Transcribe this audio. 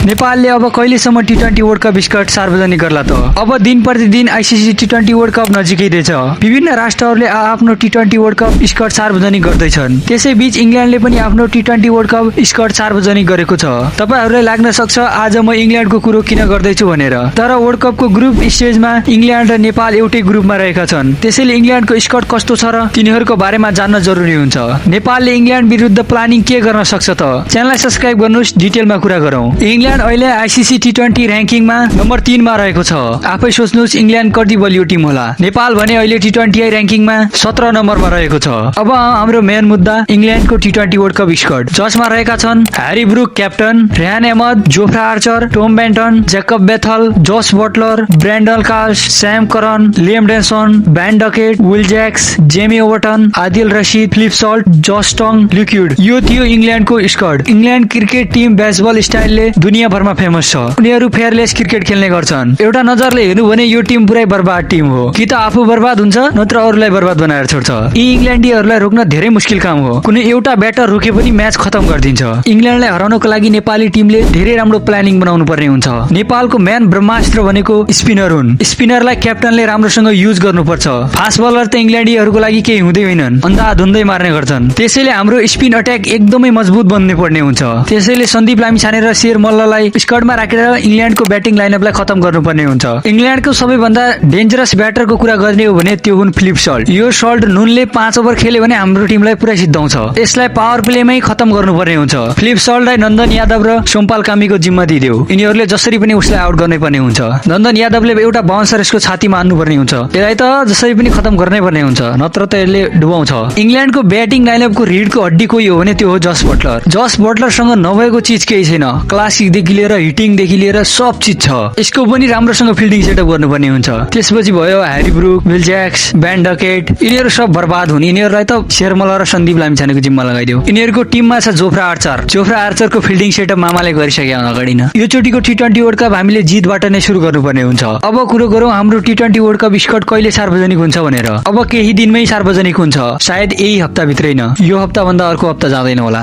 नेपालले अब कहिलेसम्म टी20 वर्ल्ड कप स्कट सार्वजनिक गर्ला त? अब दिन प्रतिदिन आईसीसी टी20 वर्ल्ड कप नजिकैदैछ। विभिन्न राष्ट्रहरूले आफ्नो टी20 वर्ल्ड कप स्कट सार्वजनिक गर्दैछन्। त्यसैबीच इङ्ल्यान्डले पनि आफ्नो टी20 वर्ल्ड कप स्कट सार्वजनिक गरेको छ। तपाईहरुलाई लाग्न सक्छ आज म इङ्ल्यान्डको कुरो किन गर्दैछु भनेर, तर वर्ल्ड कपको ग्रुप स्टेजमा इङ्ल्यान्ड र नेपाल एउटै ग्रुपमा रहेका छन्। त्यसैले इङ्ल्यान्डको स्कट कस्तो छ र तिनीहरूको बारेमा जान्न जरुरी हुन्छ। नेपालले इङ्ल्यान्ड विरुद्ध प्लानिङ के गर्न सक्छ त? च्यानललाई सब्स्क्राइब गर्नुस्, डिटेलमा कुरा गरौँ। इङ्ल्यान्ड अहिले आईसीसी टी20 र्याङ्किङमा नम्बर 3 मा रहेको छ। आफै सोच्नुस् इङ्ल्यान्ड कति बलियो टिम होला। नेपाल भने अहिले टी20 र्याङ्किङमा 17 नम्बरमा रहेको छ। अब हाम्रो मेन मुद्दा इङ्ल्यान्डको टी20 वर्ल्ड कप स्क्वाड, जसमा रहेका छन् Harry Brook captain, Rehan Ahmed, Jofra Archer, Tom Banton, Jacob Bethell, Jos Buttler, Brydon Carse, Sam Curran, Liam Dawson, Ben Duckett, Will Jacks, Jamie Overton, Adil Rashid, Philip Salt, Josh Tongue, लिक्विड। यो थियो इङ्ल्यान्डको स्क्वाड। इङ्ल्यान्ड क्रिकेट टिम बेसबल स्टाइलले दुनियाँभरमा famous छ। उनीहरू fearless cricket खेल्ने गर्छन्। एउटा नजरले हेर्नु भने यो टिम पुरै बर्बाद टिम हो। कि त आफू बर्बाद हुन्छ नत्र अरूलाई बर्बाद बनाएर छोड्छ। यी इङ्ल्यान्डीहरूलाई रोक्न धेरै मुस्किल काम हो। कुनै एउटा ब्याटर रोके पनि म्याच खतम गरिदिन्छ। इङ्ल्यान्डलाई हराउनको लागि नेपाली टिमले धेरै राम्रो प्लानिङ बनाउनु पर्ने हुन्छ। नेपालको म्यान ब्रह्मास्त्र भनेको स्पिनर हुन्। स्पिनरलाई क्याप्टनले राम्रोसँग युज गर्नुपर्छ। फास्ट बलर त इङ्ल्यान्डीहरूको लागि केही हुँदै होइनन्, अन्धाधुन्दै मार्ने गर्छन्। त्यसैले हाम्रो स्पिन अट्याक एकदमै मजबुत बन्ने पर्ने हुन्छ। त्यसैले सन्दीप लामिछाने र शेर मल्ललाई स्क्वाडमा राखेर इङ्ल्यान्डको ब्याटिङ लाइनअपलाई खतम गर्नुपर्ने हुन्छ। इङ्ल्यान्डको सबैभन्दा डेन्जरस ब्याटरको कुरा गर्ने हो भने त्यो हुन् फिलिप सल्ट। यो सल्ट नुनले 5 ओभर खेल्यो भने हाम्रो टिमलाई पुरै सिद्धाउँछ। यसलाई पावर प्लेमै खतम गर्नुपर्ने हुन्छ। फिलिप सल्टलाई नन्दन यादव र सोमपाल कामीको जिम्मा दिइदेऊ। यिनीहरूले जसरी पनि उसलाई आउट गर्नै पर्ने हुन्छ। नन्दन यादवले एउटा बाउन्सर यसको छातीमा हान्नुपर्ने हुन्छ। यसलाई त जसरी पनि खतम गर्नै पर्ने हुन्छ, नत्र त यसले डुबाउँछ। इङ्ल्यान्डको ब्याटिङ लाइनअपको रीढको हड्डी कोही हो भने त्यो हो जस बटलर। जस बटलरसँग नभएको चिज केही छैन। क्लासिकदेखि लिएर हिटिङदेखि लिएर सब चिज छ। यसको पनि राम्रोसँग फिल्डिङ सेटअप गर्नुपर्ने हुन्छ। त्यसपछि भयो Harry Brook, Will Jacks, Ben Duckett, यिनीहरू सब बर्बाद हुन्। यिनीहरूलाई त शेर मल्ल र सन्दीप लामिछानेको जिम्मा लगाइदेऊ। यिनीहरूको टिममा छ जोफ्रा आर्चर। जोफ्रा आर्चरको फिल्डिङ सेटअप मामाले गरिसके अगाडि न। यो चोटिको टी20 वर्ल्ड कप हामीले जितबाट नै सुरु गर्नुपर्ने हुन्छ। अब कुरो गरौँ हाम्रो टी20 वर्ल्ड कप स्क्वाड कहिले सार्वजनिक हुन्छ भनेर। अब केही दिनमै सार्वजनिक हुन्छ, सायद यही हप्ताभित्रै न। यो हप्ता भन्दा अर्को हप्ता जाँदैन होला।